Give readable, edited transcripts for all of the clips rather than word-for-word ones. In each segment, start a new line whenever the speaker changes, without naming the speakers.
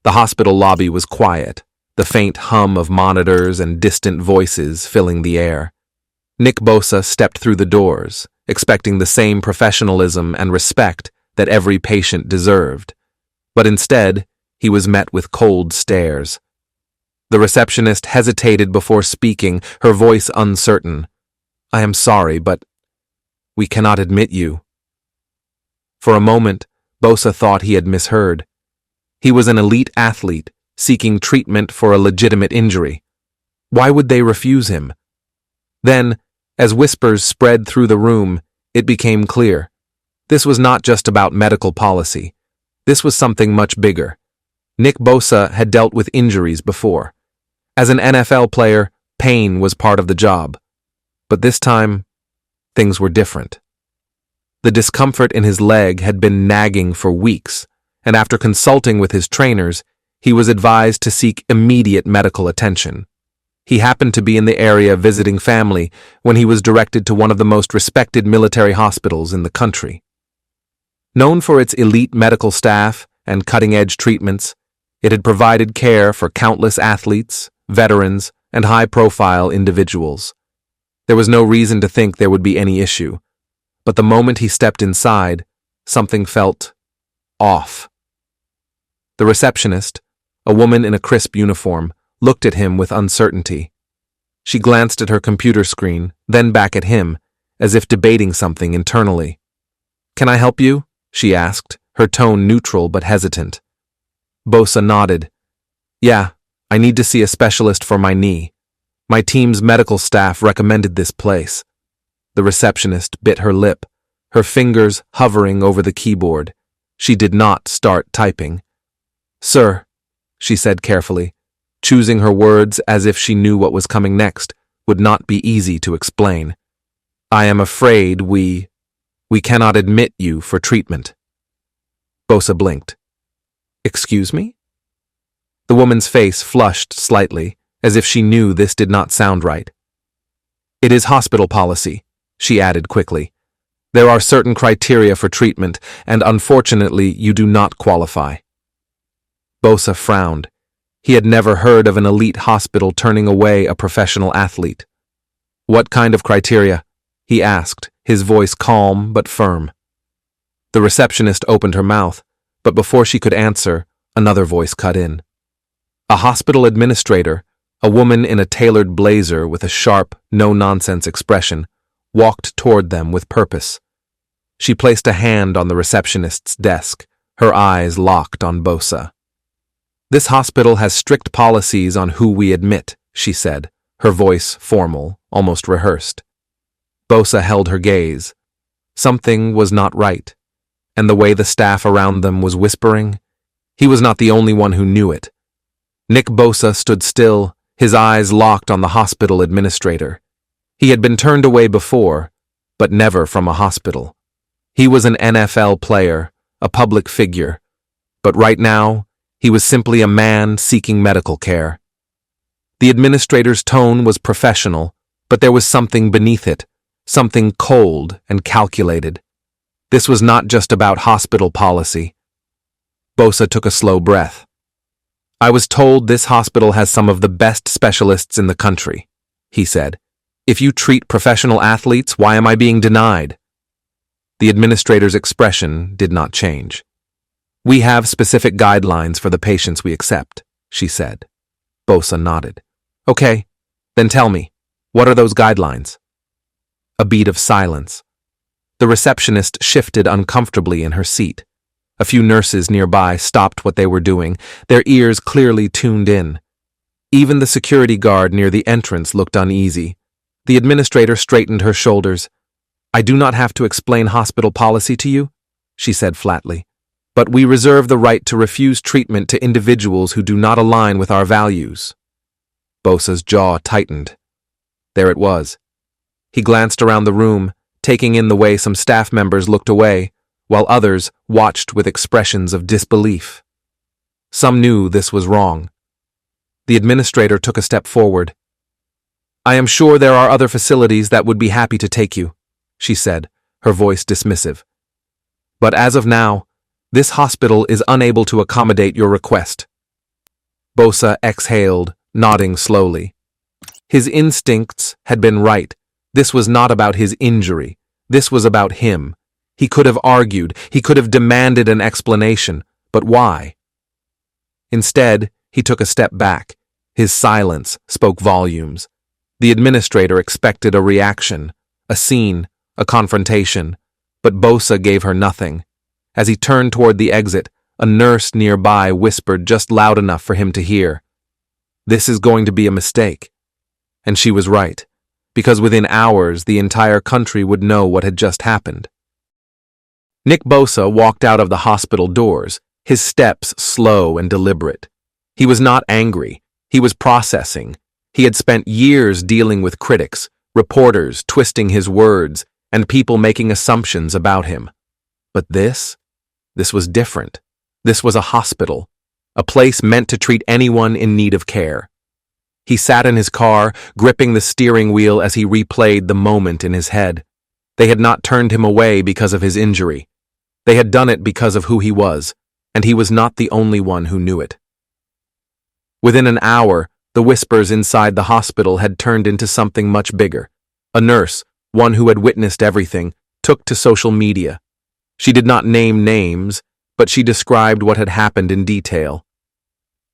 The hospital lobby was quiet, the faint hum of monitors and distant voices filling the air. Nick Bosa stepped through the doors, expecting the same professionalism and respect that every patient deserved. But instead, he was met with cold stares. The receptionist hesitated before speaking, her voice uncertain. "I am sorry, but we cannot admit you." For a moment, Bosa thought he had misheard. He was an elite athlete, seeking treatment for a legitimate injury. Why would they refuse him? Then, as whispers spread through the room, it became clear. This was not just about medical policy. This was something much bigger. Nick Bosa had dealt with injuries before. As an NFL player, pain was part of the job. But this time, things were different. The discomfort in his leg had been nagging for weeks, and after consulting with his trainers, he was advised to seek immediate medical attention. He happened to be in the area visiting family when he was directed to one of the most respected military hospitals in the country. Known for its elite medical staff and cutting-edge treatments, it had provided care for countless athletes, veterans, and high-profile individuals. There was no reason to think there would be any issue, but the moment he stepped inside, something felt off. The receptionist, a woman in a crisp uniform, looked at him with uncertainty. She glanced at her computer screen, then back at him, as if debating something internally. "Can I help you?" she asked, her tone neutral but hesitant. Bosa nodded. "Yeah, I need to see a specialist for my knee. My team's medical staff recommended this place." The receptionist bit her lip, her fingers hovering over the keyboard. She did not start typing. "Sir," she said carefully, choosing her words as if she knew what was coming next would not be easy to explain. "I am afraid we cannot admit you for treatment." Bosa blinked. "Excuse me?" The woman's face flushed slightly, as if she knew this did not sound right. "It is hospital policy," she added quickly. "There are certain criteria for treatment, and unfortunately you do not qualify." Bosa frowned. He had never heard of an elite hospital turning away a professional athlete. "What kind of criteria?" he asked, his voice calm but firm. The receptionist opened her mouth, but before she could answer, another voice cut in. A hospital administrator, a woman in a tailored blazer with a sharp, no-nonsense expression, walked toward them with purpose. She placed a hand on the receptionist's desk, her eyes locked on Bosa. "This hospital has strict policies on who we admit," she said, her voice formal, almost rehearsed. Bosa held her gaze. Something was not right, and the way the staff around them was whispering, he was not the only one who knew it. Nick Bosa stood still, his eyes locked on the hospital administrator. He had been turned away before, but never from a hospital. He was an NFL player, a public figure, but right now, he was simply a man seeking medical care. The administrator's tone was professional, but there was something beneath it, something cold and calculated. This was not just about hospital policy. Bosa took a slow breath. "I was told this hospital has some of the best specialists in the country," he said. "If you treat professional athletes, why am I being denied?" The administrator's expression did not change. "We have specific guidelines for the patients we accept," she said. Bosa nodded. "Okay, then tell me, what are those guidelines?" A beat of silence. The receptionist shifted uncomfortably in her seat. A few nurses nearby stopped what they were doing, their ears clearly tuned in. Even the security guard near the entrance looked uneasy. The administrator straightened her shoulders. "I do not have to explain hospital policy to you," she said flatly. "But we reserve the right to refuse treatment to individuals who do not align with our values." Bosa's jaw tightened. There it was. He glanced around the room, taking in the way some staff members looked away, while others watched with expressions of disbelief. Some knew this was wrong. The administrator took a step forward. "I am sure there are other facilities that would be happy to take you," she said, her voice dismissive. "But as of now, this hospital is unable to accommodate your request." Bosa exhaled, nodding slowly. His instincts had been right. This was not about his injury. This was about him. He could have argued, he could have demanded an explanation, but why? Instead, he took a step back. His silence spoke volumes. The administrator expected a reaction, a scene, a confrontation, but Bosa gave her nothing. As he turned toward the exit, a nurse nearby whispered just loud enough for him to hear, "This is going to be a mistake." And she was right, because within hours the entire country would know what had just happened. Nick Bosa walked out of the hospital doors, his steps slow and deliberate. He was not angry, he was processing. He had spent years dealing with critics, reporters twisting his words, and people making assumptions about him. But this was different. This was a hospital, a place meant to treat anyone in need of care. He sat in his car, gripping the steering wheel as he replayed the moment in his head. They had not turned him away because of his injury. They had done it because of who he was, and he was not the only one who knew it. Within an hour, the whispers inside the hospital had turned into something much bigger. A nurse, one who had witnessed everything, took to social media. She did not name names, but she described what had happened in detail.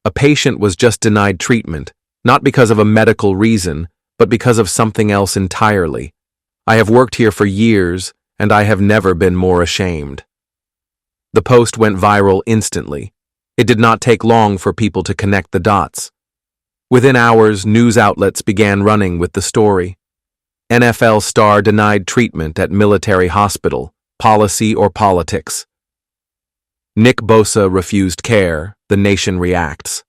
A patient was just denied treatment, not because of a medical reason, but because of something else entirely. I have worked here for years, and I have never been more ashamed. The post went viral instantly. It did not take long for people to connect the dots. Within hours, news outlets began running with the story. NFL star denied treatment at military hospital, policy or politics. Nick Bosa refused care, the nation reacts.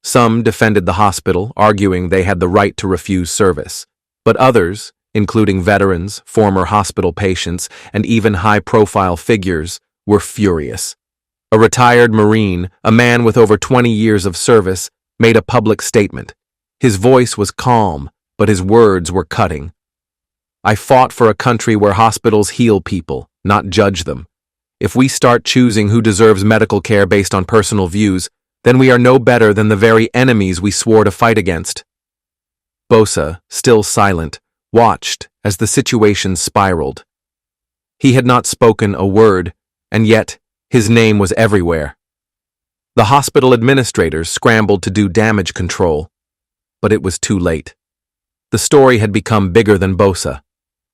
Some defended the hospital, arguing they had the right to refuse service. But others, including veterans, former hospital patients, and even high-profile figures, were furious. A retired Marine, a man with over 20 years of service, made a public statement. His voice was calm, but his words were cutting. "I fought for a country where hospitals heal people, not judge them. If we start choosing who deserves medical care based on personal views, then we are no better than the very enemies we swore to fight against." Bosa, still silent, watched as the situation spiraled. He had not spoken a word, and yet his name was everywhere. The hospital administrators scrambled to do damage control, but it was too late. The story had become bigger than Bosa,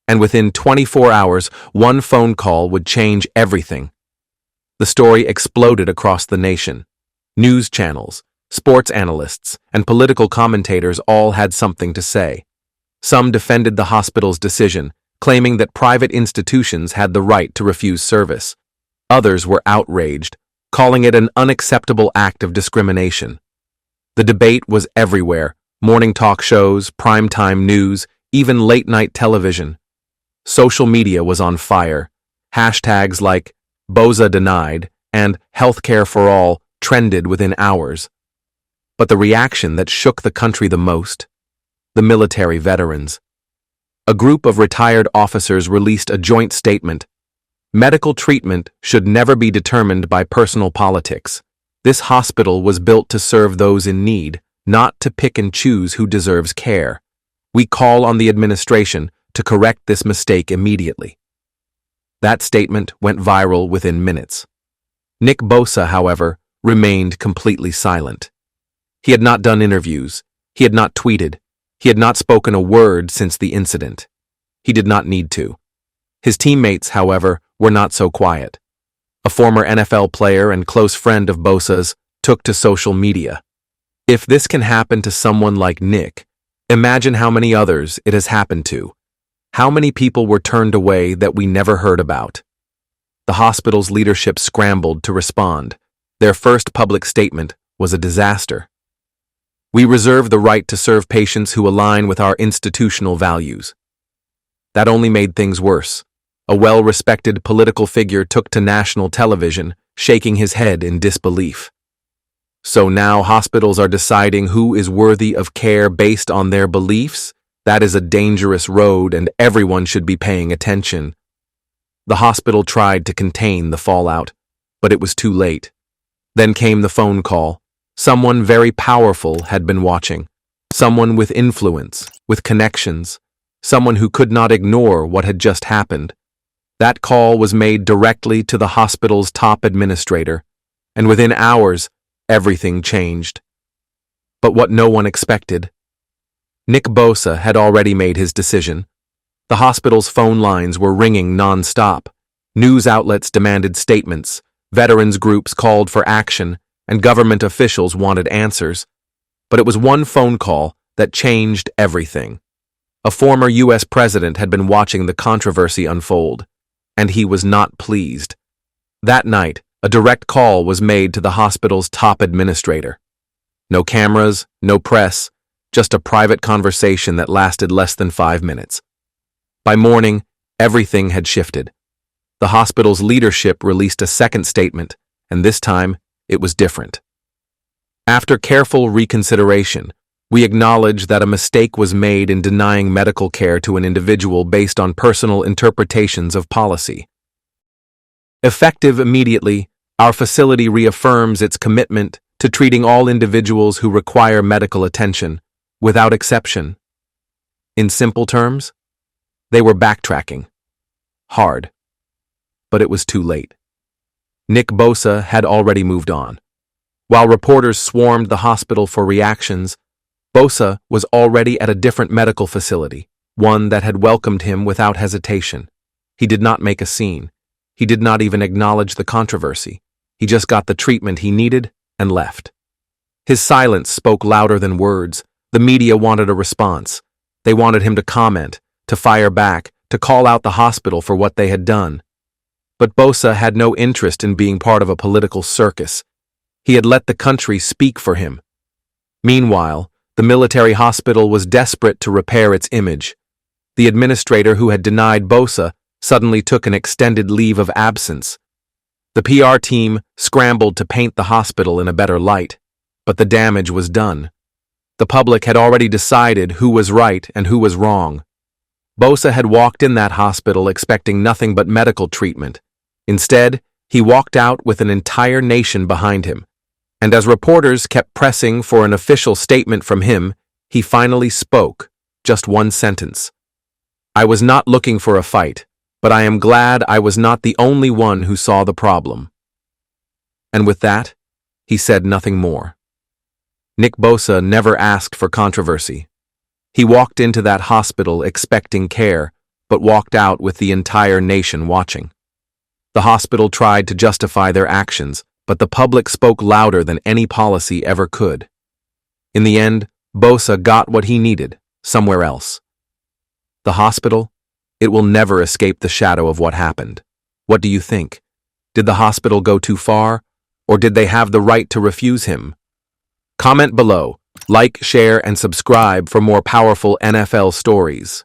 and within 24 hours, one phone call would change everything. The story exploded across the nation. News channels, sports analysts, and political commentators all had something to say. Some defended the hospital's decision, claiming that private institutions had the right to refuse service. Others were outraged, calling it an unacceptable act of discrimination. The debate was everywhere: morning talk shows, primetime news, even late-night television. Social media was on fire. Hashtags like Bosa denied and healthcare for all trended within hours. But the reaction that shook the country the most? The military veterans. A group of retired officers released a joint statement. Medical treatment should never be determined by personal politics. This hospital was built to serve those in need, not to pick and choose who deserves care. We call on the administration to correct this mistake immediately. That statement went viral within minutes. Nick Bosa, however, remained completely silent. He had not done interviews. He had not tweeted. He had not spoken a word since the incident. He did not need to. His teammates, however, were not so quiet. A former NFL player and close friend of Bosa's took to social media. If this can happen to someone like Nick, imagine how many others it has happened to. How many people were turned away that we never heard about? The hospital's leadership scrambled to respond. Their first public statement was a disaster. "We reserve the right to serve patients who align with our institutional values." That only made things worse. A well-respected political figure took to national television, shaking his head in disbelief. So now hospitals are deciding who is worthy of care based on their beliefs? That is a dangerous road, and everyone should be paying attention. The hospital tried to contain the fallout, but it was too late. Then came the phone call. Someone very powerful had been watching. Someone with influence, with connections. Someone who could not ignore what had just happened. That call was made directly to the hospital's top administrator, and within hours, everything changed. But what no one expected. Nick Bosa had already made his decision. The hospital's phone lines were ringing non-stop. News outlets demanded statements, veterans groups called for action, and government officials wanted answers. But it was one phone call that changed everything. A former U.S. president had been watching the controversy unfold, and he was not pleased. That night, a direct call was made to the hospital's top administrator. No cameras, no press, just a private conversation that lasted less than 5 minutes. By morning, everything had shifted. The hospital's leadership released a second statement, and this time, it was different. After careful reconsideration, we acknowledge that a mistake was made in denying medical care to an individual based on personal interpretations of policy. Effective immediately, our facility reaffirms its commitment to treating all individuals who require medical attention, without exception. In simple terms, they were backtracking. Hard. But it was too late. Nick Bosa had already moved on. While reporters swarmed the hospital for reactions, Bosa was already at a different medical facility, one that had welcomed him without hesitation. He did not make a scene. He did not even acknowledge the controversy. He just got the treatment he needed and left. His silence spoke louder than words. The media wanted a response. They wanted him to comment, to fire back, to call out the hospital for what they had done. But Bosa had no interest in being part of a political circus. He had let the country speak for him. Meanwhile, the military hospital was desperate to repair its image. The administrator who had denied Bosa suddenly took an extended leave of absence. The PR team scrambled to paint the hospital in a better light, but the damage was done. The public had already decided who was right and who was wrong. Bosa had walked in that hospital expecting nothing but medical treatment. Instead, he walked out with an entire nation behind him. And as reporters kept pressing for an official statement from him, he finally spoke, just one sentence. "I was not looking for a fight, but I am glad I was not the only one who saw the problem." And with that, he said nothing more. Nick Bosa never asked for controversy. He walked into that hospital expecting care, but walked out with the entire nation watching. The hospital tried to justify their actions, but the public spoke louder than any policy ever could. In the end, Bosa got what he needed, somewhere else. The hospital? It will never escape the shadow of what happened. What do you think? Did the hospital go too far, or did they have the right to refuse him? Comment below, like, share, and subscribe for more powerful NFL stories.